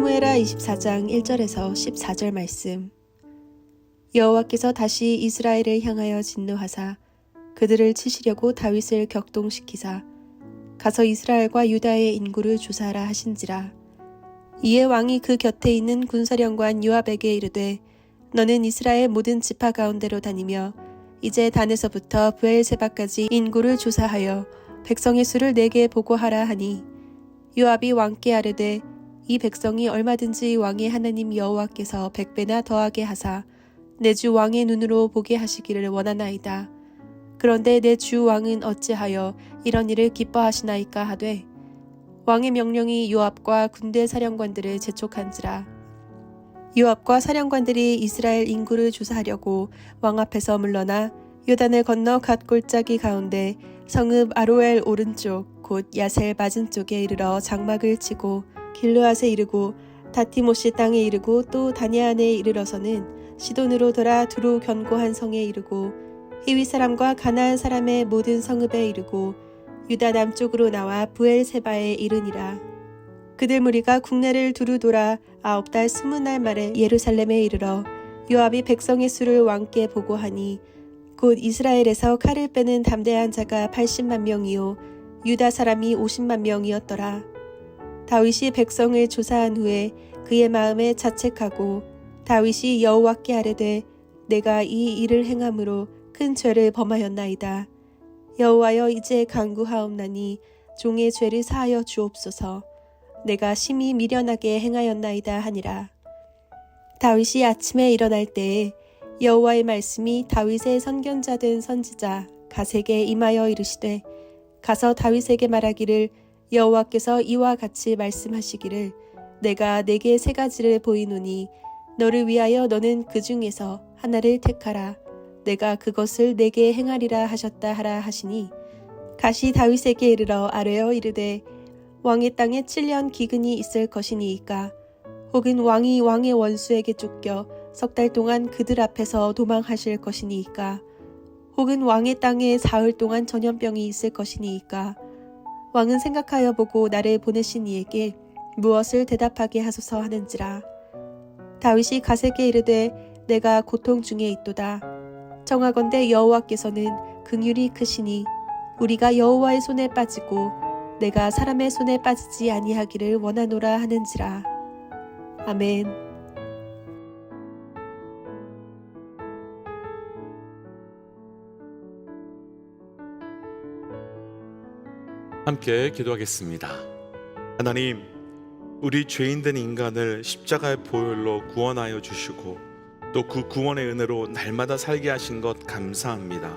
사무엘하 24장 1절에서 14절 말씀. 여호와께서 다시 이스라엘을 향하여 진노하사 그들을 치시려고 다윗을 격동시키사 가서 이스라엘과 유다의 인구를 조사하라 하신지라. 이에 왕이 그 곁에 있는 군사령관 요압에게 이르되 너는 이스라엘 모든 지파 가운데로 다니며 이제 단에서부터 브엘세바까지 인구를 조사하여 백성의 수를 내게 보고하라 하니, 요압이 왕께 아뢰되 이 백성이 얼마든지 왕의 하나님 여호와께서 100배나 더하게 하사 내 주 왕의 눈으로 보게 하시기를 원하나이다. 그런데 내 주 왕은 어찌하여 이런 일을 기뻐하시나이까 하되, 왕의 명령이 요압과 군대 사령관들을 재촉한지라. 요압과 사령관들이 이스라엘 인구를 조사하려고 왕 앞에서 물러나 요단을 건너 갓 골짜기 가운데 성읍 아로엘 오른쪽 곧 야셀 맞은쪽에 이르러 장막을 치고 길르앗에 이르고 다티모시 땅에 이르고 또 다니안에 이르러서는 시돈으로 돌아 두루 견고한 성에 이르고 히위 사람과 가나안 사람의 모든 성읍에 이르고 유다 남쪽으로 나와 브엘세바에 이르니라. 그들 무리가 국내를 두루 돌아 9달 20날 만에 예루살렘에 이르러 요압이 백성의 수를 왕께 보고하니 곧 이스라엘에서 칼을 빼는 담대한 자가 80만 명이요 유다 사람이 50만 명이었더라. 다윗이 백성을 조사한 후에 그의 마음에 자책하고 다윗이 여호와께 아뢰되 내가 이 일을 행함으로 큰 죄를 범하였나이다. 여호와여 이제 간구하옵나니 종의 죄를 사하여 주옵소서. 내가 심히 미련하게 행하였나이다 하니라. 다윗이 아침에 일어날 때에 여호와의 말씀이 다윗의 선견자 된 선지자 갓에게 임하여 이르시되 가서 다윗에게 말하기를 여호와께서 이와 같이 말씀하시기를 내가 내게 3가지를 보이노니 너를 위하여 너는 그 중에서 하나를 택하라. 내가 그것을 내게 행하리라 하셨다 하라 하시니, 갓이 다윗에게 이르러 아뢰어 이르되 왕의 땅에 7년 기근이 있을 것이니이까, 혹은 왕이 왕의 원수에게 쫓겨 10달 동안 그들 앞에서 도망하실 것이니이까, 혹은 왕의 땅에 사흘 동안 전염병이 있을 것이니이까, 왕은 생각하여 보고 나를 보내신 이에게 무엇을 대답하게 하소서 하는지라. 다윗이 갓에게 이르되 내가 고통 중에 있도다. 청하건대 여호와께서는 긍휼이 크시니 우리가 여호와의 손에 빠지고 내가 사람의 손에 빠지지 아니하기를 원하노라 하는지라. 아멘. 함께 기도하겠습니다. 하나님, 우리 죄인된 인간을 십자가의 보혈로 구원하여 주시고 또 그 구원의 은혜로 날마다 살게 하신 것 감사합니다.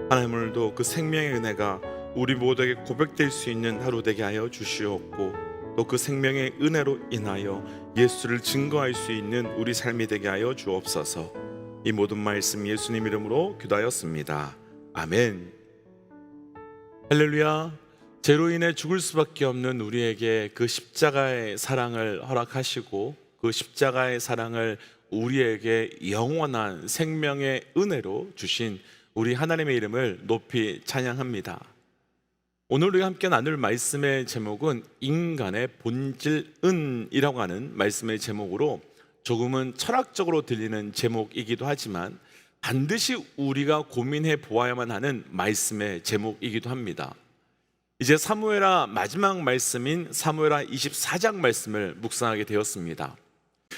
하나님, 오늘도 그 생명의 은혜가 우리 모두에게 고백될 수 있는 하루 되게 하여 주시옵고 또 그 생명의 은혜로 인하여 예수를 증거할 수 있는 우리 삶이 되게 하여 주옵소서. 이 모든 말씀 예수님 이름으로 기도하였습니다. 아멘. 할렐루야. 죄로 인해 죽을 수밖에 없는 우리에게 그 십자가의 사랑을 허락하시고 그 십자가의 사랑을 우리에게 영원한 생명의 은혜로 주신 우리 하나님의 이름을 높이 찬양합니다. 오늘 우리가 함께 나눌 말씀의 제목은 인간의 본질은이라고 하는 말씀의 제목으로 조금은 철학적으로 들리는 제목이기도 하지만 반드시 우리가 고민해 보아야만 하는 말씀의 제목이기도 합니다. 이제 사무엘하 마지막 말씀인 사무엘하 24장 말씀을 묵상하게 되었습니다.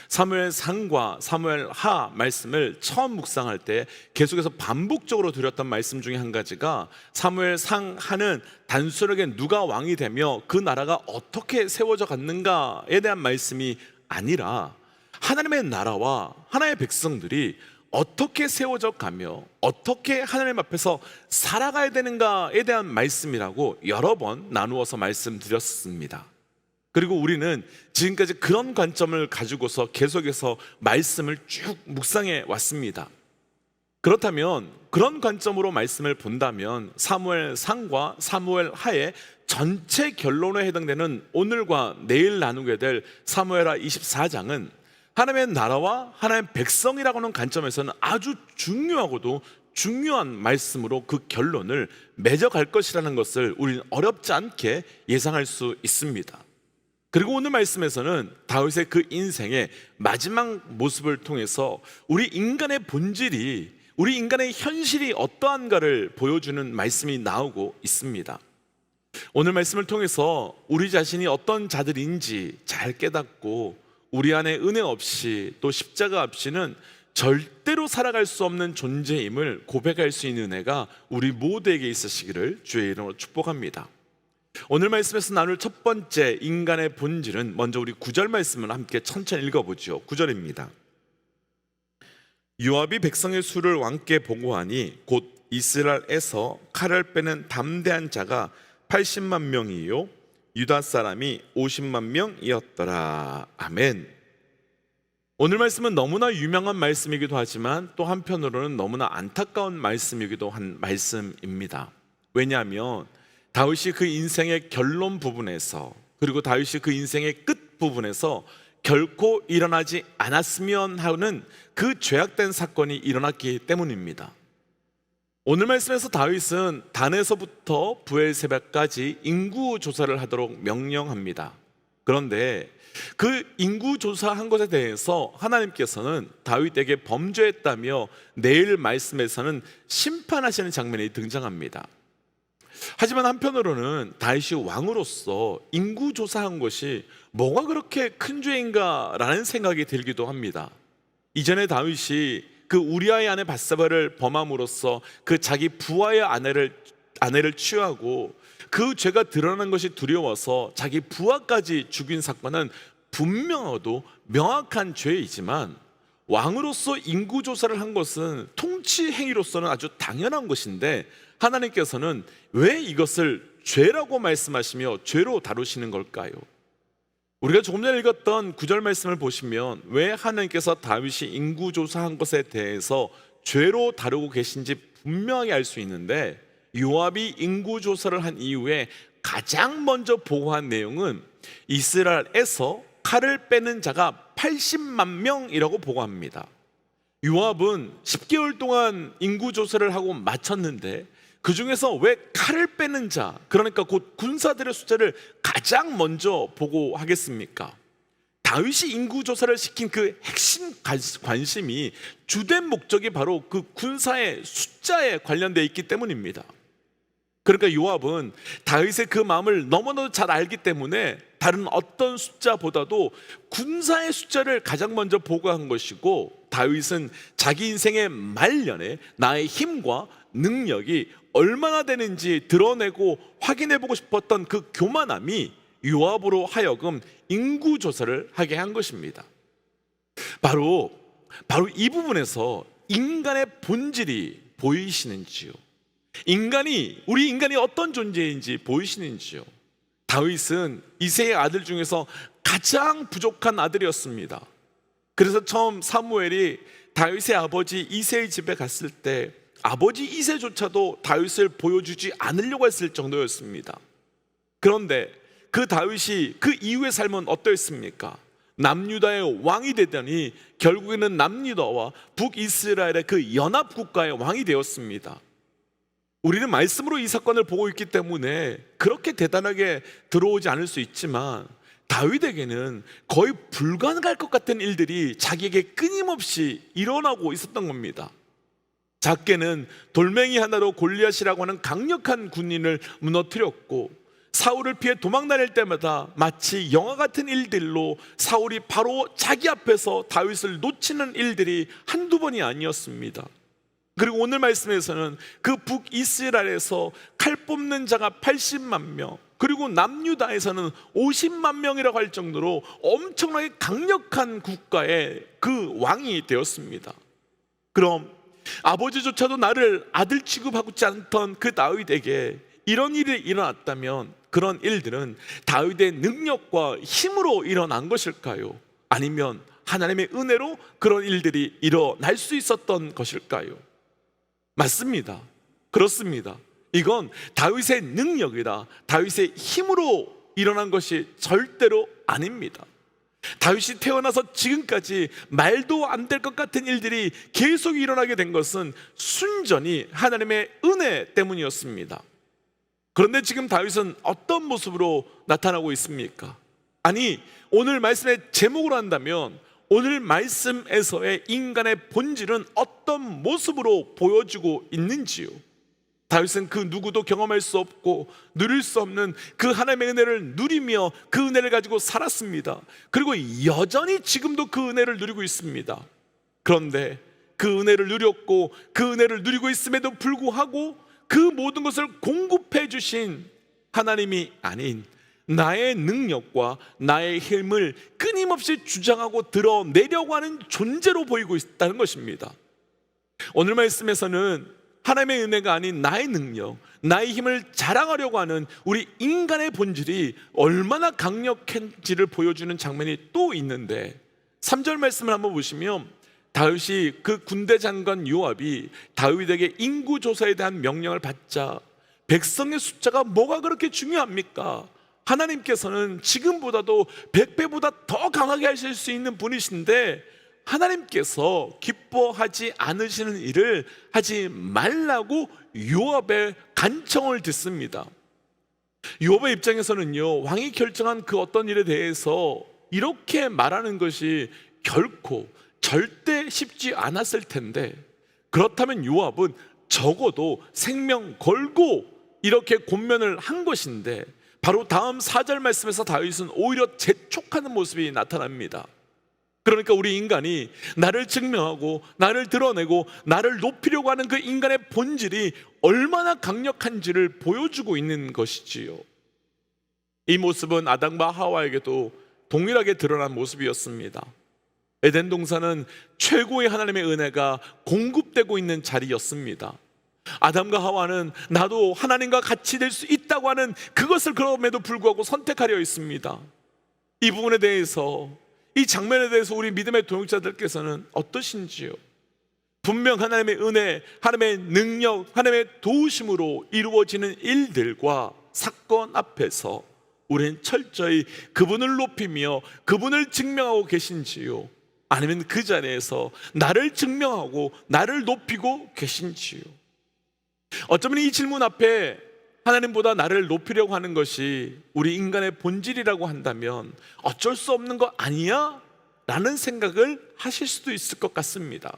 사무엘상과 사무엘하 말씀을 처음 묵상할 때 계속해서 반복적으로 드렸던 말씀 중에 한 가지가 사무엘상하는 단순하게 누가 왕이 되며 그 나라가 어떻게 세워져 갔는가에 대한 말씀이 아니라 하나님의 나라와 하나님의 백성들이 어떻게 세워져 가며 어떻게 하나님 앞에서 살아가야 되는가에 대한 말씀이라고 여러 번 나누어서 말씀드렸습니다. 그리고 우리는 지금까지 그런 관점을 가지고서 계속해서 말씀을 쭉 묵상해 왔습니다. 그렇다면 그런 관점으로 말씀을 본다면 사무엘상과 사무엘하의 전체 결론에 해당되는 오늘과 내일 나누게 될 사무엘하 24장은 하나님의 나라와 하나님의 백성이라고 하는 관점에서는 아주 중요하고도 중요한 말씀으로 그 결론을 맺어갈 것이라는 것을 우리는 어렵지 않게 예상할 수 있습니다. 그리고 오늘 말씀에서는 다윗의 그 인생의 마지막 모습을 통해서 우리 인간의 본질이, 우리 인간의 현실이 어떠한가를 보여주는 말씀이 나오고 있습니다. 오늘 말씀을 통해서 우리 자신이 어떤 자들인지 잘 깨닫고 우리 안에 은혜 없이 또 십자가 없이는 절대로 살아갈 수 없는 존재임을 고백할 수 있는 은혜가 우리 모두에게 있으시기를 주의 이름으로 축복합니다. 오늘 말씀에서 나눌 첫 번째 인간의 본질은, 먼저 우리 9절 말씀을 함께 천천히 읽어보죠. 9절입니다. 요압이 백성의 수를 왕께 보고하니 곧 이스라엘에서 칼을 빼는 담대한 자가 80만 명이요 유다 사람이 50만 명이었더라. 아멘. 오늘 말씀은 너무나 유명한 말씀이기도 하지만 또 한편으로는 너무나 안타까운 말씀이기도 한 말씀입니다. 왜냐하면 다윗이 그 인생의 결론 부분에서, 그리고 다윗이 그 인생의 끝 부분에서 결코 일어나지 않았으면 하는 그 죄악된 사건이 일어났기 때문입니다. 오늘 말씀에서 다윗은 단에서부터 브엘세바까지 인구 조사를 하도록 명령합니다. 그런데 그 인구 조사한 것에 대해서 하나님께서는 다윗에게 범죄했다며 내일 말씀에서는 심판하시는 장면이 등장합니다. 하지만 한편으로는 다윗이 왕으로서 인구 조사한 것이 뭐가 그렇게 큰 죄인가 라는 생각이 들기도 합니다. 이전에 다윗이 그 우리아의 아내 밧세바를 범함으로써 그 자기 부하의 아내를 취하고 그 죄가 드러난 것이 두려워서 자기 부하까지 죽인 사건은 분명하도 명확한 죄이지만, 왕으로서 인구조사를 한 것은 통치 행위로서는 아주 당연한 것인데 하나님께서는 왜 이것을 죄라고 말씀하시며 죄로 다루시는 걸까요? 우리가 조금 전에 읽었던 9절 말씀을 보시면 왜 하나님께서 다윗이 인구조사한 것에 대해서 죄로 다루고 계신지 분명하게 알 수 있는데, 요압이 인구조사를 한 이후에 가장 먼저 보고한 내용은 이스라엘에서 칼을 빼는 자가 80만 명이라고 보고합니다. 요압은 10개월 동안 인구조사를 하고 마쳤는데 그 중에서 왜 칼을 빼는 자, 그러니까 곧 군사들의 숫자를 가장 먼저 보고하겠습니까? 다윗이 인구조사를 시킨 그 핵심 관심이, 주된 목적이 바로 그 군사의 숫자에 관련되어 있기 때문입니다. 그러니까 요압은 다윗의 그 마음을 너무나도 잘 알기 때문에 다른 어떤 숫자보다도 군사의 숫자를 가장 먼저 보고한 것이고, 다윗은 자기 인생의 말년에 나의 힘과 능력이 얼마나 되는지 드러내고 확인해보고 싶었던 그 교만함이 요압으로 하여금 인구조사를 하게 한 것입니다. 바로 이 부분에서 인간의 본질이 보이시는지요? 우리 인간이 어떤 존재인지 보이시는지요? 다윗은 이새의 아들 중에서 가장 부족한 아들이었습니다. 그래서 처음 사무엘이 다윗의 아버지 이새의 집에 갔을 때 아버지 이새조차도 다윗을 보여주지 않으려고 했을 정도였습니다. 그런데 그 다윗이 그 이후의 삶은 어떠했습니까? 남유다의 왕이 되더니 결국에는 남유다와 북이스라엘의 그 연합국가의 왕이 되었습니다. 우리는 말씀으로 이 사건을 보고 있기 때문에 그렇게 대단하게 들어오지 않을 수 있지만, 다윗에게는 거의 불가능할 것 같은 일들이 자기에게 끊임없이 일어나고 있었던 겁니다. 작게는 돌멩이 하나로 골리앗이라고 하는 강력한 군인을 무너뜨렸고, 사울을 피해 도망 다닐 때마다 마치 영화 같은 일들로 사울이 바로 자기 앞에서 다윗을 놓치는 일들이 한두 번이 아니었습니다. 그리고 오늘 말씀에서는 그 북이스라엘에서 칼 뽑는 자가 80만 명, 그리고 남유다에서는 50만 명이라고 할 정도로 엄청나게 강력한 국가의 그 왕이 되었습니다. 그럼 아버지조차도 나를 아들 취급하지 않던 그 다윗에게 이런 일이 일어났다면 그런 일들은 다윗의 능력과 힘으로 일어난 것일까요? 아니면 하나님의 은혜로 그런 일들이 일어날 수 있었던 것일까요? 맞습니다. 그렇습니다. 이건 다윗의 능력이다, 다윗의 힘으로 일어난 것이 절대로 아닙니다. 다윗이 태어나서 지금까지 말도 안 될 것 같은 일들이 계속 일어나게 된 것은 순전히 하나님의 은혜 때문이었습니다. 그런데 지금 다윗은 어떤 모습으로 나타나고 있습니까? 아니, 오늘 말씀의 제목으로 한다면 오늘 말씀에서의 인간의 본질은 어떤 모습으로 보여지고 있는지요? 다윗은 그 누구도 경험할 수 없고 누릴 수 없는 그 하나님의 은혜를 누리며 그 은혜를 가지고 살았습니다. 그리고 여전히 지금도 그 은혜를 누리고 있습니다. 그런데 그 은혜를 누렸고 그 은혜를 누리고 있음에도 불구하고 그 모든 것을 공급해 주신 하나님이 아닌 나의 능력과 나의 힘을 끊임없이 주장하고 드러내려고 하는 존재로 보이고 있다는 것입니다. 오늘 말씀에서는 하나님의 은혜가 아닌 나의 능력, 나의 힘을 자랑하려고 하는 우리 인간의 본질이 얼마나 강력한지를 보여주는 장면이 또 있는데, 3절 말씀을 한번 보시면 다윗이 그 군대 장관 요압이 다윗에게 인구 조사에 대한 명령을 받자, 백성의 숫자가 뭐가 그렇게 중요합니까? 하나님께서는 지금보다도 100배보다 더 강하게 하실 수 있는 분이신데 하나님께서 기뻐하지 않으시는 일을 하지 말라고 요압의 간청을 듣습니다. 요압의 입장에서는요, 왕이 결정한 그 어떤 일에 대해서 이렇게 말하는 것이 결코 절대 쉽지 않았을 텐데, 그렇다면 요압은 적어도 생명 걸고 이렇게 권면을 한 것인데, 바로 다음 4절 말씀에서 다윗은 오히려 재촉하는 모습이 나타납니다. 그러니까 우리 인간이 나를 증명하고 나를 드러내고 나를 높이려고 하는 그 인간의 본질이 얼마나 강력한지를 보여주고 있는 것이지요. 이 모습은 아담과 하와에게도 동일하게 드러난 모습이었습니다. 에덴 동산은 최고의 하나님의 은혜가 공급되고 있는 자리였습니다. 아담과 하와는 나도 하나님과 같이 될 수 있다고 하는 그것을 그럼에도 불구하고 선택하려 했습니다. 이 부분에 대해서, 이 장면에 대해서 우리 믿음의 동역자들께서는 어떠신지요? 분명 하나님의 은혜, 하나님의 능력, 하나님의 도우심으로 이루어지는 일들과 사건 앞에서 우리는 철저히 그분을 높이며 그분을 증명하고 계신지요? 아니면 그 자리에서 나를 증명하고 나를 높이고 계신지요? 어쩌면 이 질문 앞에 하나님보다 나를 높이려고 하는 것이 우리 인간의 본질이라고 한다면 어쩔 수 없는 거 아니야? 라는 생각을 하실 수도 있을 것 같습니다.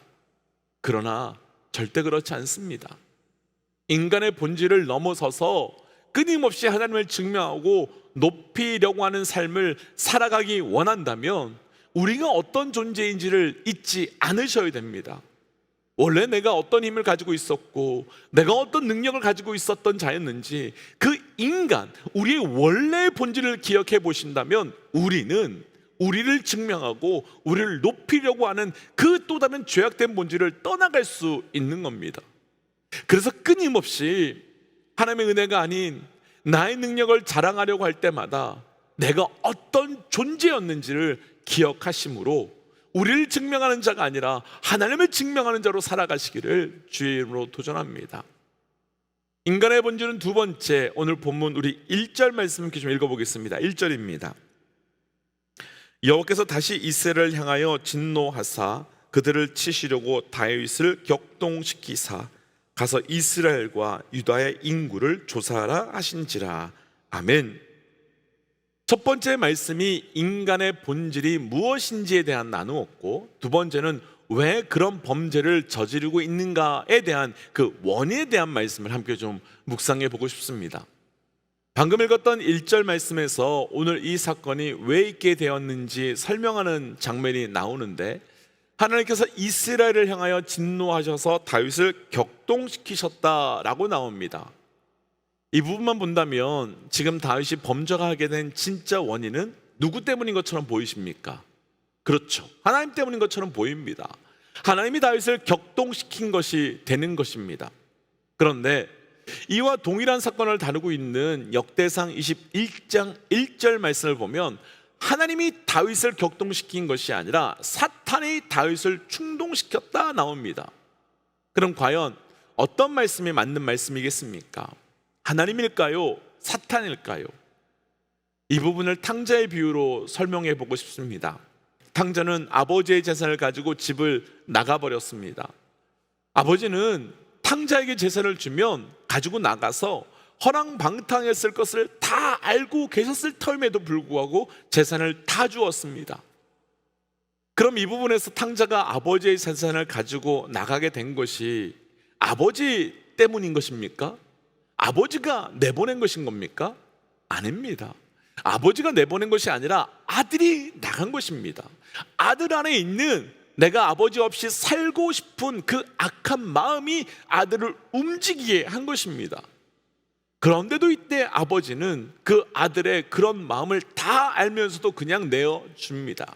그러나 절대 그렇지 않습니다. 인간의 본질을 넘어서서 끊임없이 하나님을 증명하고 높이려고 하는 삶을 살아가기 원한다면 우리가 어떤 존재인지를 잊지 않으셔야 됩니다. 원래 내가 어떤 힘을 가지고 있었고 내가 어떤 능력을 가지고 있었던 자였는지 그 인간, 우리의 원래의 본질을 기억해 보신다면 우리는 우리를 증명하고 우리를 높이려고 하는 그 또 다른 죄악된 본질을 떠나갈 수 있는 겁니다. 그래서 끊임없이 하나님의 은혜가 아닌 나의 능력을 자랑하려고 할 때마다 내가 어떤 존재였는지를 기억하심으로 우리를 증명하는 자가 아니라 하나님을 증명하는 자로 살아가시기를 주의 이름으로 도전합니다. 인간의 본질은 두 번째, 오늘 본문 우리 1절 말씀 함께 좀 읽어보겠습니다. 1절입니다. 여호와께서 다시 이스라엘을 향하여 진노하사 그들을 치시려고 다윗을 격동시키사 가서 이스라엘과 유다의 인구를 조사하라 하신지라. 아멘. 첫 번째 말씀이 인간의 본질이 무엇인지에 대한 나누었고, 두 번째는 왜 그런 범죄를 저지르고 있는가에 대한 그 원인에 대한 말씀을 함께 좀 묵상해 보고 싶습니다. 방금 읽었던 1절 말씀에서 오늘 이 사건이 왜 있게 되었는지 설명하는 장면이 나오는데, 하나님께서 이스라엘을 향하여 진노하셔서 다윗을 격동시키셨다라고 나옵니다. 이 부분만 본다면 지금 다윗이 범죄하게 된 진짜 원인은 누구 때문인 것처럼 보이십니까? 그렇죠, 하나님 때문인 것처럼 보입니다. 하나님이 다윗을 격동시킨 것이 되는 것입니다. 그런데 이와 동일한 사건을 다루고 있는 역대상 21장 1절 말씀을 보면 하나님이 다윗을 격동시킨 것이 아니라 사탄이 다윗을 충동시켰다 나옵니다. 그럼 과연 어떤 말씀이 맞는 말씀이겠습니까? 하나님일까요? 사탄일까요? 이 부분을 탕자의 비유로 설명해 보고 싶습니다. 탕자는 아버지의 재산을 가지고 집을 나가버렸습니다. 아버지는 탕자에게 재산을 주면 가지고 나가서 허랑방탕했을 것을 다 알고 계셨을 터임에도 불구하고 재산을 다 주었습니다. 그럼 이 부분에서 탕자가 아버지의 재산을 가지고 나가게 된 것이 아버지 때문인 것입니까? 아버지가 내보낸 것인 겁니까? 아닙니다. 아버지가 내보낸 것이 아니라 아들이 나간 것입니다. 아들 안에 있는 내가 아버지 없이 살고 싶은 그 악한 마음이 아들을 움직이게 한 것입니다. 그런데도 이때 아버지는 그 아들의 그런 마음을 다 알면서도 그냥 내어줍니다.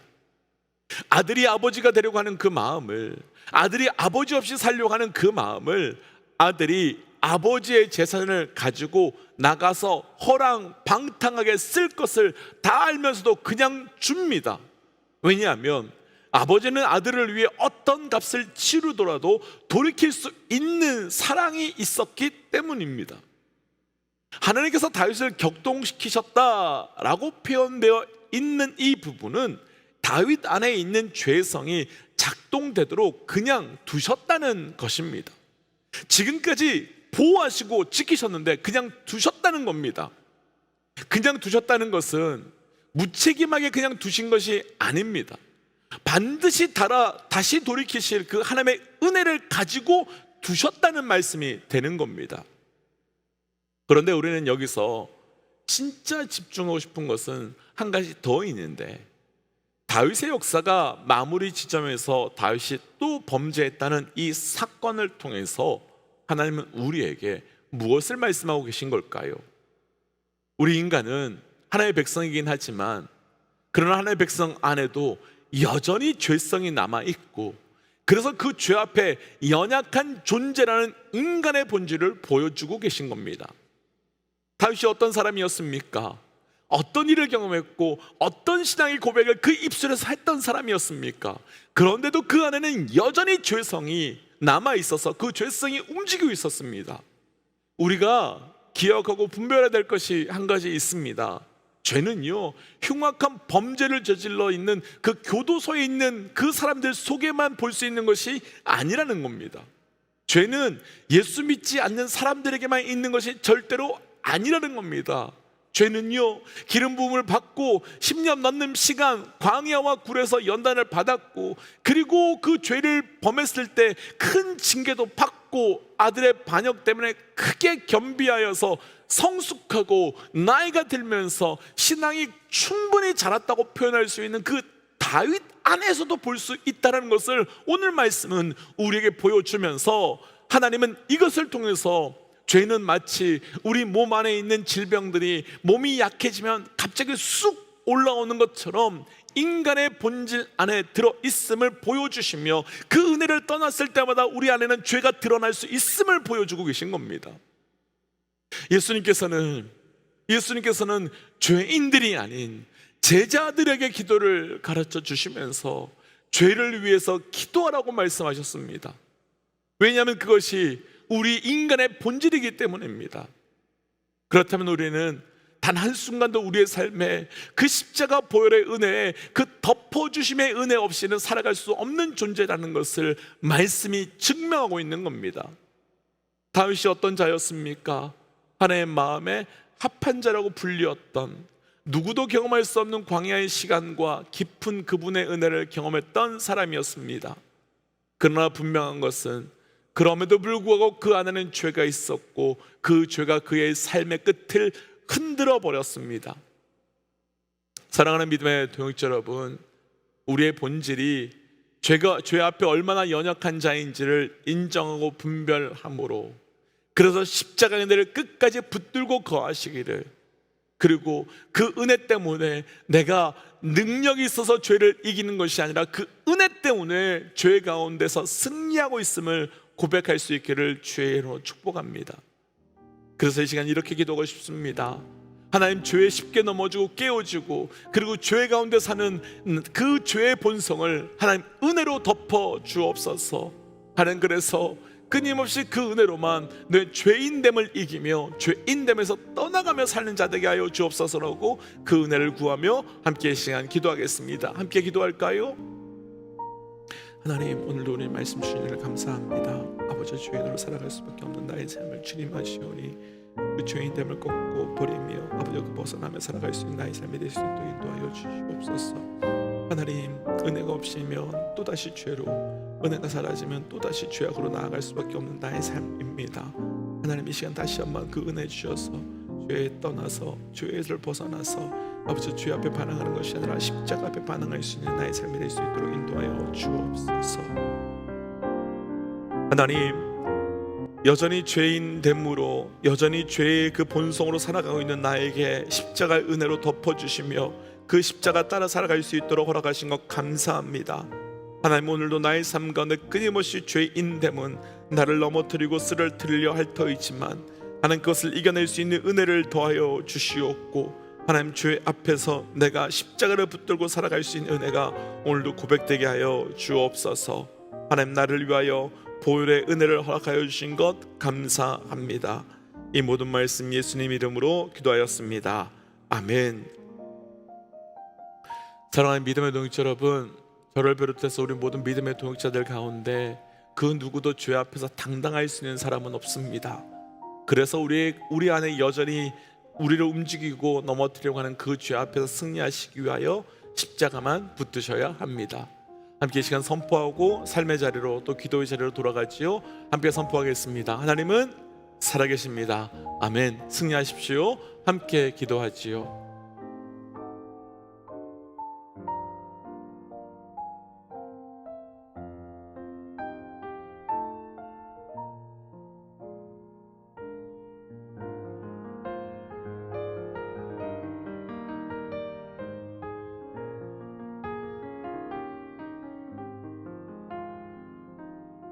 아들이 아버지가 되려고 하는 그 마음을, 아들이 아버지 없이 살려고 하는 그 마음을 아들이 아버지의 재산을 가지고 나가서 허랑방탕하게 쓸 것을 다 알면서도 그냥 줍니다. 왜냐하면 아버지는 아들을 위해 어떤 값을 치르더라도 돌이킬 수 있는 사랑이 있었기 때문입니다. 하나님께서 다윗을 격동시키셨다라고 표현되어 있는 이 부분은 다윗 안에 있는 죄성이 작동되도록 그냥 두셨다는 것입니다. 지금까지 보호하시고 지키셨는데 그냥 두셨다는 겁니다. 그냥 두셨다는 것은 무책임하게 그냥 두신 것이 아닙니다. 반드시 다시 돌이키실 그 하나님의 은혜를 가지고 두셨다는 말씀이 되는 겁니다. 그런데 우리는 여기서 진짜 집중하고 싶은 것은 한 가지 더 있는데, 다윗의 역사가 마무리 지점에서 다윗이 또 범죄했다는 이 사건을 통해서 하나님은 우리에게 무엇을 말씀하고 계신 걸까요? 우리 인간은 하나님의 백성이긴 하지만 그러나 하나님의 백성 안에도 여전히 죄성이 남아있고, 그래서 그 죄 앞에 연약한 존재라는 인간의 본질을 보여주고 계신 겁니다. 다윗이 어떤 사람이었습니까? 어떤 일을 경험했고 어떤 신앙의 고백을 그 입술에서 했던 사람이었습니까? 그런데도 그 안에는 여전히 죄성이 남아있어서 그 죄성이 움직이고 있었습니다. 우리가 기억하고 분별해야 될 것이 한 가지 있습니다. 죄는요, 흉악한 범죄를 저질러 있는 그 교도소에 있는 그 사람들 속에만 볼 수 있는 것이 아니라는 겁니다. 죄는 예수 믿지 않는 사람들에게만 있는 것이 절대로 아니라는 겁니다. 죄는요, 기름 부음을 받고 10년 넘는 시간 광야와 굴에서 연단을 받았고, 그리고 그 죄를 범했을 때 큰 징계도 받고 아들의 반역 때문에 크게 겸비하여서 성숙하고 나이가 들면서 신앙이 충분히 자랐다고 표현할 수 있는 그 다윗 안에서도 볼 수 있다는 것을 오늘 말씀은 우리에게 보여주면서, 하나님은 이것을 통해서 죄는 마치 우리 몸 안에 있는 질병들이 몸이 약해지면 갑자기 쑥 올라오는 것처럼 인간의 본질 안에 들어있음을 보여주시며, 그 은혜를 떠났을 때마다 우리 안에는 죄가 드러날 수 있음을 보여주고 계신 겁니다. 예수님께서는 죄인들이 아닌 제자들에게 기도를 가르쳐 주시면서 죄를 위해서 기도하라고 말씀하셨습니다. 왜냐하면 그것이 우리 인간의 본질이기 때문입니다. 그렇다면 우리는 단 한순간도 우리의 삶에 그 십자가 보혈의 은혜에, 그 덮어주심의 은혜 없이는 살아갈 수 없는 존재라는 것을 말씀이 증명하고 있는 겁니다. 다윗이 어떤 자였습니까? 하나님의 마음에 합한 자라고 불리었던, 누구도 경험할 수 없는 광야의 시간과 깊은 그분의 은혜를 경험했던 사람이었습니다. 그러나 분명한 것은 그럼에도 불구하고 그 안에는 죄가 있었고 그 죄가 그의 삶의 끝을 흔들어 버렸습니다. 사랑하는 믿음의 동역자 여러분, 우리의 본질이 죄 앞에 얼마나 연약한 자인지를 인정하고 분별함으로, 그래서 십자가의 은혜를 끝까지 붙들고 거하시기를, 그리고 그 은혜 때문에 내가 능력이 있어서 죄를 이기는 것이 아니라 그 은혜 때문에 죄 가운데서 승리하고 있음을 고백할 수 있기를 주의 이름으로 축복합니다. 그래서 이 시간 이렇게 기도하고 싶습니다. 하나님, 죄에 쉽게 넘어지고 깨어지고, 그리고 죄 가운데 사는 그 죄의 본성을 하나님 은혜로 덮어 주옵소서. 하나님, 그래서 끊임없이 그 은혜로만 내 죄인됨을 이기며 죄인됨에서 떠나가며 사는 자 되게 하여 주옵소서라고 그 은혜를 구하며 함께 이 시간 기도하겠습니다. 함께 기도할까요? 하나님, 오늘도 우리 말씀 주시니 감사합니다. 아버지, 죄인으로 살아갈 수밖에 없는 나의 삶을 주님 아시오니 그 죄인됨을 꺾고 버리며 아버지 그 벗어나며 살아갈 수 있는 나의 삶이 될 수 있도록 인도하여 주시옵소서. 하나님, 은혜가 없이면 또다시 죄로, 은혜가 사라지면 또다시 죄악으로 나아갈 수밖에 없는 나의 삶입니다. 하나님, 이 시간 다시 한번 그 은혜 주셔서 죄에 떠나서 죄에서 벗어나서 아버지 죄 앞에 반응하는 것이 아니라 십자가 앞에 반응할 수 있는 나의 삶이 될 수 있도록 인도하여 주옵소서. 하나님, 여전히 죄인 됨으로 여전히 죄의 그 본성으로 살아가고 있는 나에게 십자가의 은혜로 덮어주시며 그 십자가 따라 살아갈 수 있도록 허락하신 것 감사합니다. 하나님, 오늘도 나의 삶 가운데 끊임없이 죄인 됨은 나를 넘어뜨리고 쓰러뜨리려 할 터이지만 하나님, 그것을 이겨낼 수 있는 은혜를 더하여 주시옵고 하나님, 죄 앞에서 내가 십자가를 붙들고 살아갈 수 있는 은혜가 오늘도 고백되게 하여 주옵소서. 하나님, 나를 위하여 보혈의 은혜를 허락하여 주신 것 감사합니다. 이 모든 말씀 예수님 이름으로 기도하였습니다. 아멘. 사랑하는 믿음의 동역자 여러분, 저를 비롯해서 우리 모든 믿음의 동역자들 가운데 그 누구도 죄 앞에서 당당할 수 있는 사람은 없습니다. 그래서 우리 안에 여전히 우리를 움직이고 넘어뜨리려고 하는 그 죄 앞에서 승리하시기 위하여 십자가만 붙드셔야 합니다. 함께 이 시간 선포하고 삶의 자리로 또 기도의 자리로 돌아가지요. 함께 선포하겠습니다. 하나님은 살아계십니다. 아멘. 승리하십시오. 함께 기도하지요.